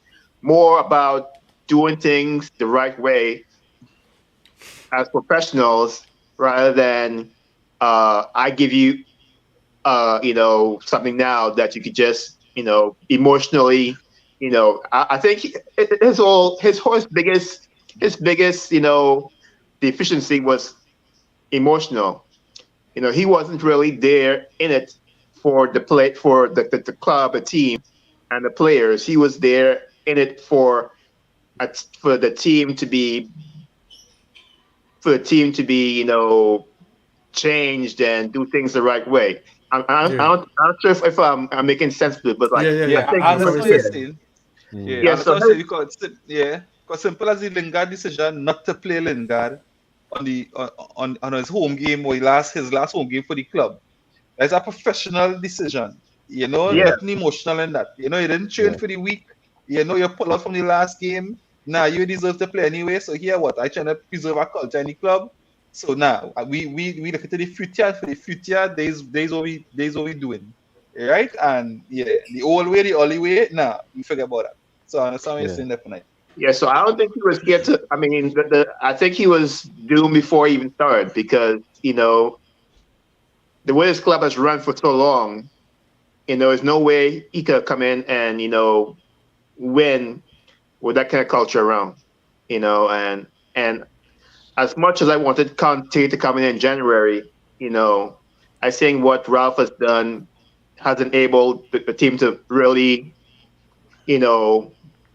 more about doing things the right way as professionals rather than I give you something now that you could just emotionally I think his biggest deficiency was emotional. He wasn't really there in it for the club, the team, and the players. He was there in it for the team to be changed and do things the right way. I'm not sure if I'm making sense to it, but like Yeah. I understand what you're saying. Yeah, so because simple as the Lingard decision not to play Lingard on his home game or his last home game for the club. That's a professional decision. Nothing emotional in that. You didn't train for the week. You pull out from the last game. Now you deserve to play anyway. So here what? I trying to preserve our culture in the club. So now we look at the future. For the future, there's what we doing. right? And yeah, the old way, the only way, nah, you forget about that. So I understand what you're saying definitely. Yeah, so I don't think he was scared to. I mean, I think he was doomed before he even started because the way this club has run for so long, there's no way he could come in and win with that kind of culture around, and as much as I wanted Conte to come in January, I think what Ralph has done has enabled the team to really,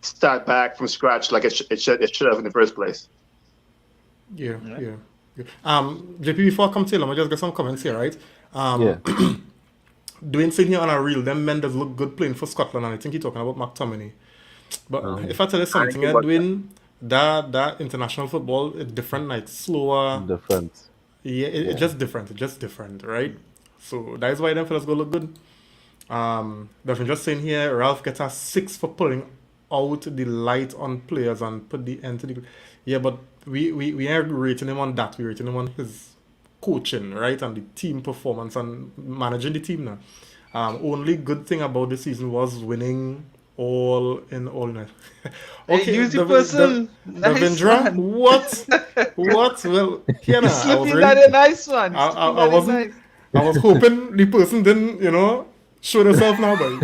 start back from scratch like it should have in the first place. Yeah. JP, before I come to you, let me just get some comments here, right? Dwayne saying here on a reel, them men does look good playing for Scotland, and I think he's talking about McTominay. But if I tell you something, Dwayne, that international football is different, like slower. Different. Yeah, it's just different. It's just different, right? So that is why them fellas go look good. But I'm just saying here, Ralph gets a 6 for pulling out the light on players and put the end to the. Yeah, but we aren't rating him on that. We're rating him on his coaching, right, and the team performance and managing the team now. Only good thing about this season was winning all in all night. Okay, use the person. Nice Davindra, what? Well, here now. Slipping that a nice one. I wasn't. I was hoping the person didn't, show themselves now, boy.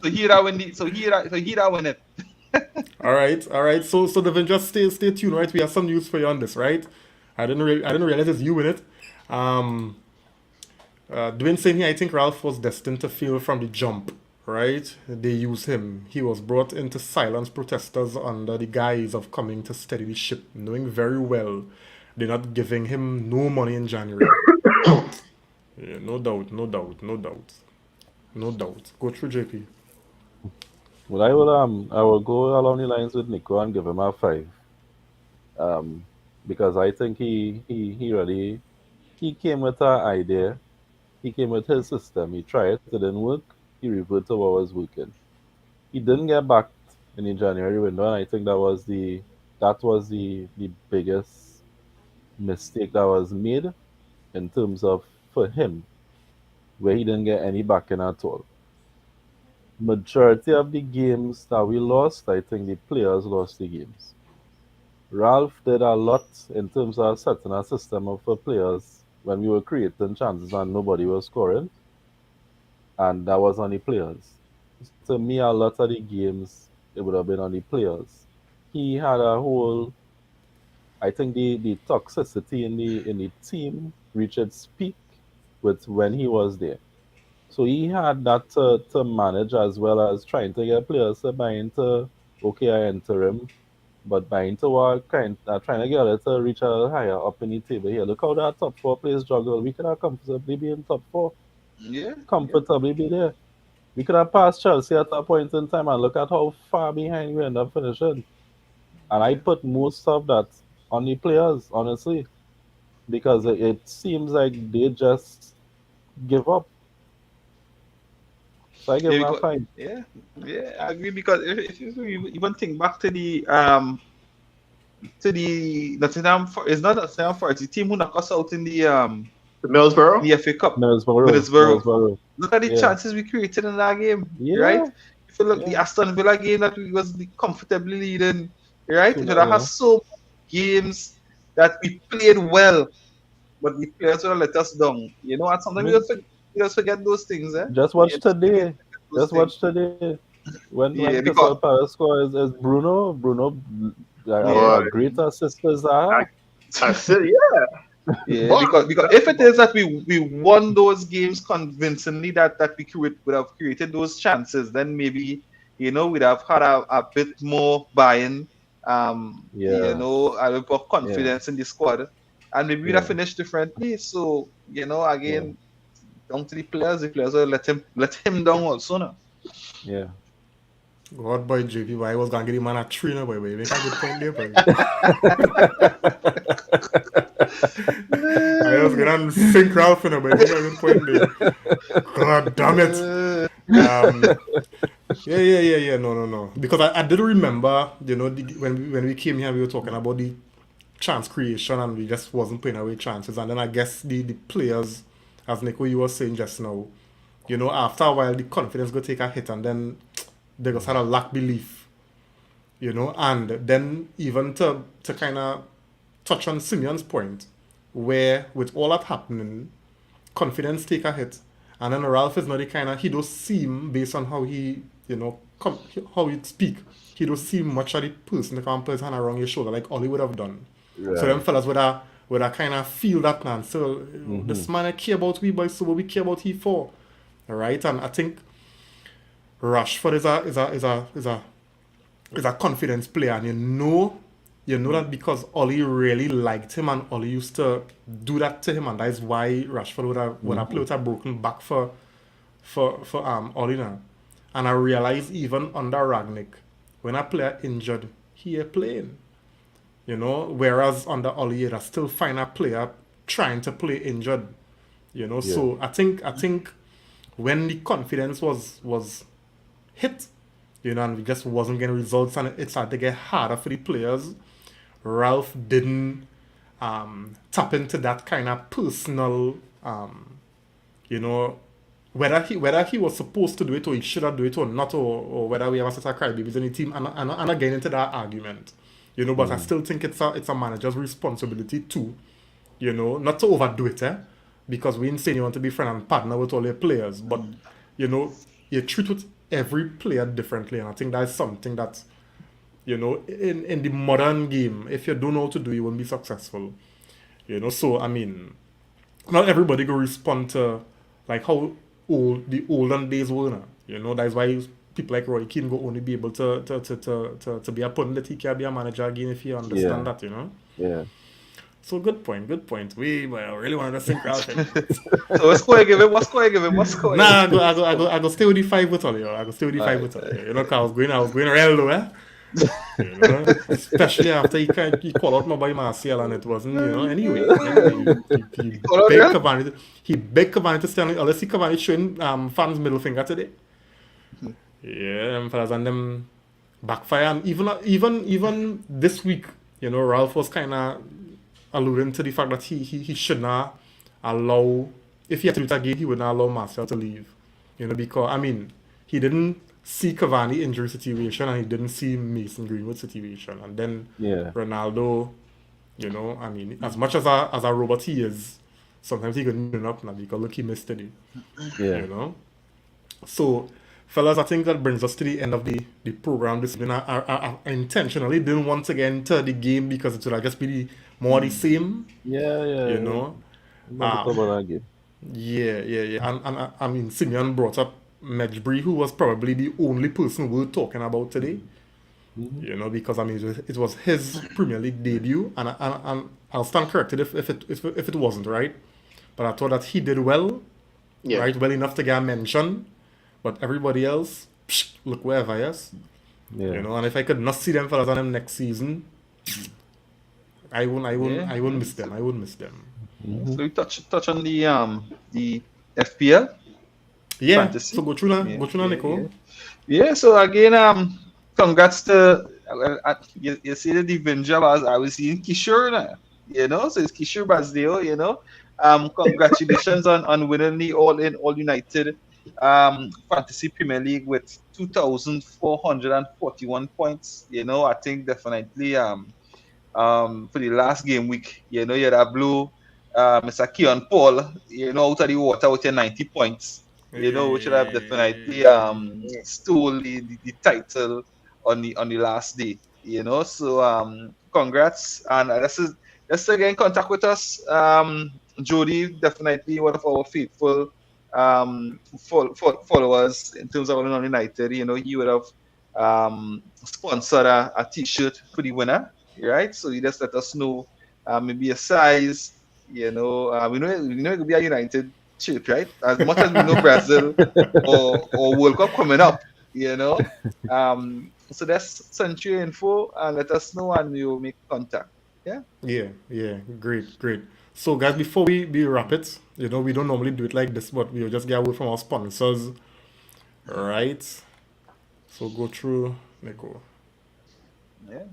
So here I win it. All right. So Davindra, stay tuned, right? We have some news for you on this, right? I didn't realize it's you in it. Dwayne saying here, I think Ralph was destined to fail from the jump, right? They used him. He was brought in to silence protesters under the guise of coming to steady the ship, knowing very well they're not giving him no money in January. Yeah, no doubt. Go through, JP. Well, I will go along the lines with Nico and give him a 5. Because I think he really came with an idea. He came with his system. He tried it, it didn't work. He reverted to what was working. He didn't get back in the January window, and I think that was the biggest mistake that was made in terms of for him, where he didn't get any backing at all. Majority of the games that we lost, I think the players lost the games. Ralph did a lot in terms of setting a system up for players when we were creating chances and nobody was scoring. And that was on the players. To me, a lot of the games, it would have been on the players. He had a whole, I think the toxicity in the team reached its peak with when he was there. So he had that to manage, as well as trying to get players to buy into, okay, I enter him, but buy into what trying to get it to reach a little higher up in the table here. Look how that top 4 players juggle. We could have comfortably be in top 4. Yeah. Comfortably be there. We could have passed Chelsea at a point in time, and look at how far behind we end up finishing. And I put most of that on the players, honestly, because it seems like they just give up. So I give them a 5. Yeah, I agree, because if you even think back to the Nottingham, it's not Nottingham Forest, the team who knocked us out in the Middlesbrough, the FA Cup. Middlesbrough. Look at the chances we created in that game, right? If you look the Aston Villa game that we was comfortably leading, right? It has so many games that we played well, but the players will let us down. And sometimes we just forget those things. Just watch today. When Crystal Palace score is Bruno. A great assist as that. I said, Yeah, because if it is that we won those games convincingly, that we would have created those chances, then maybe we'd have had a bit more buy-in, a bit more confidence in the squad, and maybe we'd have finished differently. So again, down to the players will let him down also now. Yeah. God, boy, JP, why I was gonna get him on a trainer, boy. Make a good point there, boy. I was gonna sink Ralph in, boy. Make a good point there. God damn it. Yeah. No. Because I did remember, when we came here, we were talking about the chance creation, and we just wasn't putting away chances. And then I guess the players as Nico, you were saying just now, you know, after a while, the confidence go take a hit, and then they just had a lack belief, you know, and then even to kind of touch on Simeon's point, where with all that happening, confidence take a hit, and then Ralph is not the kind of, he don't seem, based on how he, you know, how he speak, he don't seem much of the person that can put his hand around your shoulder like Ollie would have done. Right. So them fellas would have kind of feel that, man. So this man I care about we boys, so what we care about he for, all right? And I think Rashford is a confidence player, and you know that because Ollie really liked him, and Ollie used to do that to him, and that is why Rashford would have played with a broken back for Ollie now. And I realized even under Ragnick, when a player injured, he is playing. You know, whereas under Ollie, you still find a player trying to play injured. You know, so I think when the confidence was hit, you know, and we just wasn't getting results, and it started to get harder for the players, Ralph didn't tap into that kind of personal, you know, whether he was supposed to do it or he should have do it or not, or whether we have a set of crybabies in the team, and not getting into that argument, you know. But I still think it's a manager's responsibility too, you know, not to overdo it, because we ain't saying you want to be friend and partner with all your players, but you know, you treat with every player differently, and I think that's something that, you know, in the modern game, if you don't know what to do, you won't be successful. You know, so I mean, not everybody go respond to like how old the olden days were now. You know, that's why people like Roy Keane go only be able to be a pundit. He can't be a manager again if you understand that, you know. Yeah. So good point. Well, I really wanted to think Ralph. So what score you give him? What score you give him? What score? Nah, I go stay with the 5 with all you. I go stay with the 5 with all you. You know, cause I was going real low, You know, especially after he called out my boy Martial, and it wasn't, you know, anyway. He begged Cavani to stand, unless he Cavani showing fans middle finger today. Yeah, them fellas and them backfire, and even this week, you know, Ralph was kind of alluding to the fact that he should not allow, if he had to do it again, he would not allow Martial to leave, you know, because I mean, he didn't see Cavani injury situation, and he didn't see Mason Greenwood situation, and then Ronaldo, you know, I mean, as much as a robot he is, sometimes he couldn't turn up now because look, he missed today. You know, so fellas, I think that brings us to the end of the program this evening. I intentionally didn't want to get into the game because it would have just be more the same. You know, and I mean, Simeon brought up Medjbury, who was probably the only person we're talking about today. You know, because I mean, it was his Premier League debut, and I'll stand corrected if it wasn't, right. But I thought that he did well, right, well enough to get a mention. But everybody else, look wherever, yes. You know, and if I could not see them fellas on them next season, I wouldn't miss them. I wouldn't miss them. So we touch on the FPL. Yeah. Fantasy. So go through now, Nico. Yeah. So again, congrats to you see the Avenger as I was seeing Kishore now. You know, so it's Kishore Basdeo. You know, congratulations on winning the All United Fantasy Premier League with 2,441 points. You know, I think definitely for the last game week, you know, you had a blue Mr. Keon Paul, you know, out of the water with your 90 points. You know, which would have definitely stole the title on the last day. You know, so congrats, and let's again contact with us. Jody, definitely one of our faithful followers in terms of All in United. You know, he would have sponsored a T-shirt for the winner, right? So you just let us know maybe a size. You know, we know it could be a United shirt, right? As much as we know Brazil or World Cup coming up, you know. So that's send your info and let us know, and we'll make contact. Yeah. Great. So guys, before we wrap it, you know, we don't normally do it like this, but we'll just get away from our sponsors. Right. So go through, Nico. Yeah.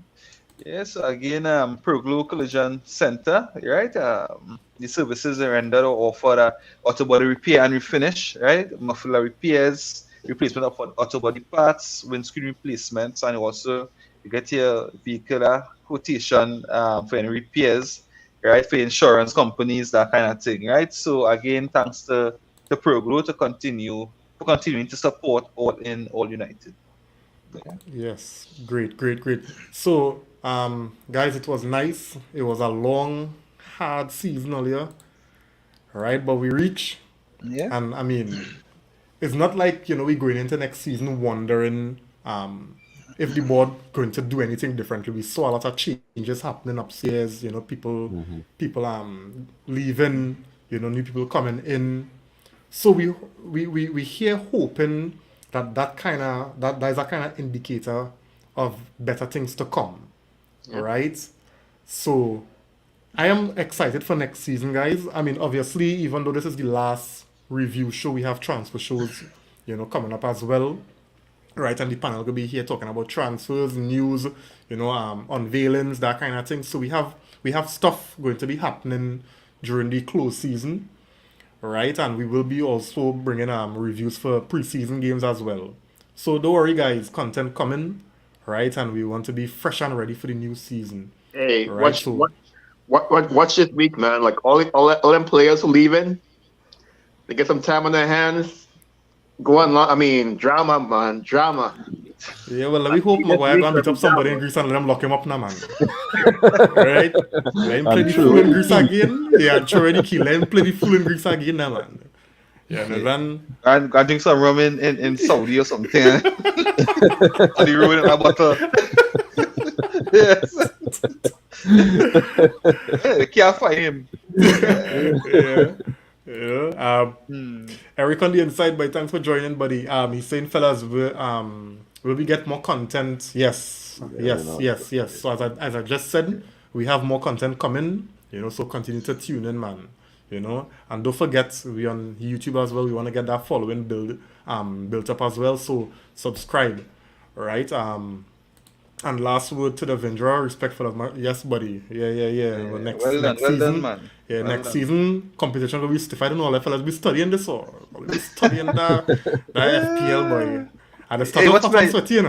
Yes, again, Proglo Collision Center, right? The services are rendered or offer auto body repair and refinish, right? Muffler repairs, replacement of auto body parts, windscreen replacements, and also you get your vehicle quotation for any repairs, right? For insurance companies, that kind of thing, right? So again, thanks to Proglo for continuing to support All United. Yeah. Yes, great, great, great. So, guys, it was nice. It was a long, hard season earlier, right? But we reached, Yeah. and I mean, it's not like we're going into next season wondering if the board going to do anything differently. We saw a lot of changes happening upstairs. People leaving. New people coming in. So we here hoping that is a kind of indicator of better things to come, right? So I am excited for next season, guys. I mean, obviously, even though this is the last review show, we have transfer shows, coming up as well, right? And the panel will be here talking about transfers, news, unveilings, that kind of thing. So we have stuff going to be happening during the close season, right? And we will be also bringing reviews for preseason games as well. So don't worry, guys. Content coming, right? And we want to be fresh and ready for the new season. Hey, Right, watch this week, man. Like all them players who leaving, they get some time on their hands. Go on, I mean, drama, man, drama. Yeah, well, we hope Maguire gonna beat up somebody in Greece and let them lock him up now, man. Right? Let him play the fool in Greece again. Yeah, I'm sure already kill. Let him play the fool in Greece again now, man. Yeah, and then And I drink some rum in Saudi or something. On the road in a bottle. Yes. They can't find him. yeah. Eric on the inside, but thanks for joining, buddy. He's saying, fellas, will we get more content? Yes. So as I just said, we have more content coming. So continue to tune in, man. And don't forget, we on YouTube as well. We want to get that following built up as well. So subscribe, right? And last word to the Vendra, respectful of my yes, buddy. Yeah. Well, next Well season, done, man. yeah, Well next done. season competition will be stiff. I don't know, all the fellas be studying this or be studying the FPL boy. And the start Hey, off what's on my- sweaty,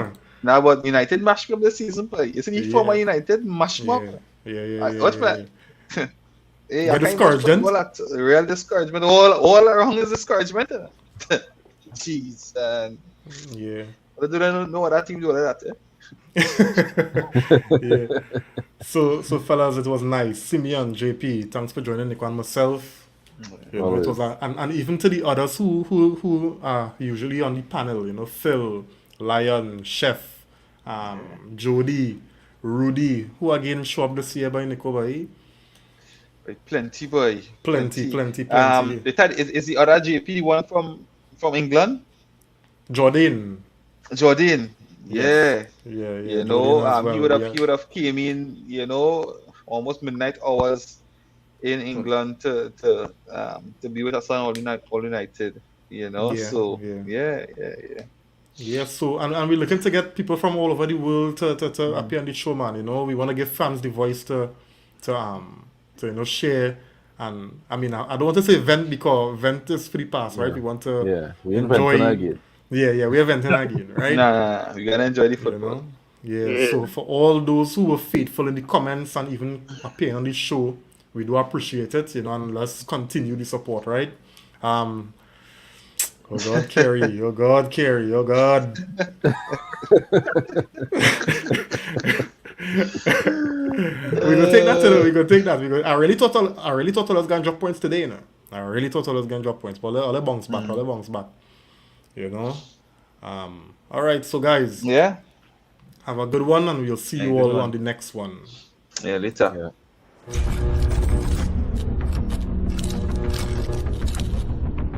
Now, but United mash up the season play. You see, Yeah. former United mash up. Yeah. What's my- Hey, Get I can't discouraged, watch football at real discouragement. All around is discouragement. Jeez, Yeah. I don't know what that team do all of that. Yeah. So fellas, it was nice. Simeon, JP, thanks for joining Nico and myself. It was and even to the others who are usually on the panel, Phil, Lion, Chef, Jody, Rudy, who again show up this year by Nico boy. Plenty, boy. Plenty. Is the other JP one from England? Jordan. Jordan. Yeah. Yeah. He Jordan would as have came in, almost midnight hours in England to be with us on All United. So yeah. Yeah, so and we're looking to get people from all over the world to appear on the show, man. We want to give fans the voice to share. And I mean, I don't want to say vent because vent is free pass, right? We want to we inventing again. Yeah, we're venting again, right? Nah, we gotta enjoy the football. Yeah, so for all those who were faithful in the comments and even appearing on the show, we do appreciate it, and let's continue the support, right? Oh God, Kerry, oh God, Kerry, oh God. We're gonna take that today. We're gonna take that. I really thought I was gonna drop points today, I really thought I was gonna drop points, but I'll bounce back. All right, so guys, Yeah. have a good one, and we'll see you all on the next one. Yeah, later. Yeah.